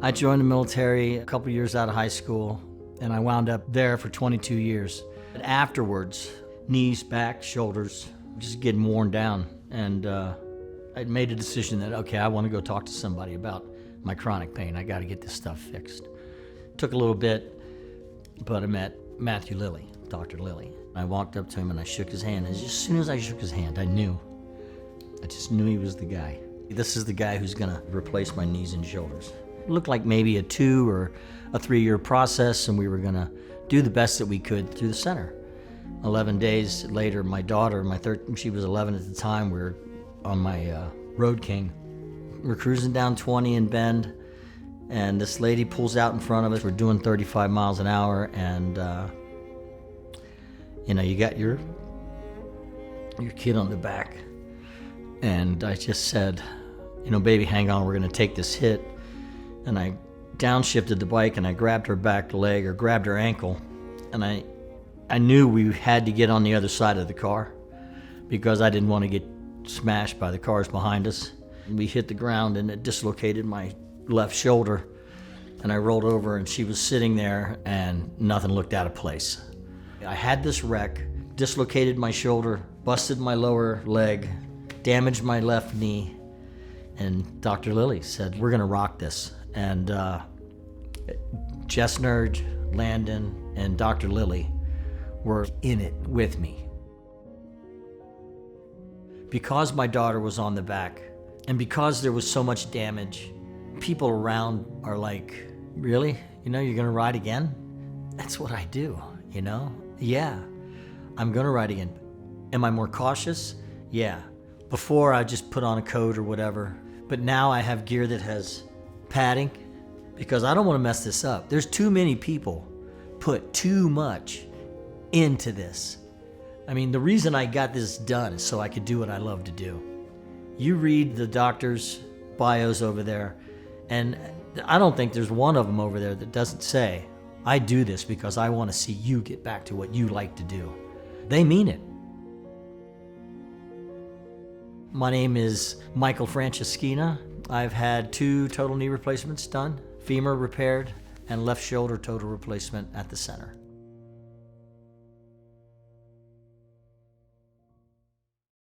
I joined the military a couple years out of high school, and I wound up there for 22 years. But afterwards, knees, back, shoulders, just getting worn down. And I made a decision that, okay, I want to go talk to somebody about my chronic pain. I got to get this stuff fixed. Took a little bit, but I met Matthew Lilley, Dr. Lilley. I walked up to him and I shook his hand. And as soon as I shook his hand, I just knew he was the guy. This is the guy who's gonna replace my knees and shoulders. It looked like maybe a 2 or a 3-year process, and we were gonna do the best that we could through the center. 11 days later, my daughter, she was 11 at the time, we were on my Road King. We're cruising down 20 in Bend, and this lady pulls out in front of us. We're doing 35 miles an hour, and you got your kid on the back. And I just said, baby, hang on, we're gonna take this hit. And I downshifted the bike and I grabbed her back leg, or grabbed her ankle. And I knew we had to get on the other side of the car because I didn't want to get smashed by the cars behind us. We hit the ground and it dislocated my left shoulder. And I rolled over and she was sitting there and nothing looked out of place. I had this wreck, dislocated my shoulder, busted my lower leg, damaged my left knee, and Dr. Lilley said, we're gonna rock this. And Jessner, Landon, and Dr. Lilley were in it with me. Because my daughter was on the back, and because there was so much damage, people around are like, really? You're gonna ride again? That's what I do, Yeah, I'm gonna ride again. Am I more cautious? Yeah. Before, I just put on a coat or whatever, but now I have gear that has padding because I don't want to mess this up. There's too many people put too much into this. The reason I got this done is so I could do what I love to do. You read the doctors' bios over there, and I don't think there's one of them over there that doesn't say, I do this because I want to see you get back to what you like to do. They mean it. My name is Michael Franceschina. I've had 2 total knee replacements done, femur repaired, and left shoulder total replacement at the center.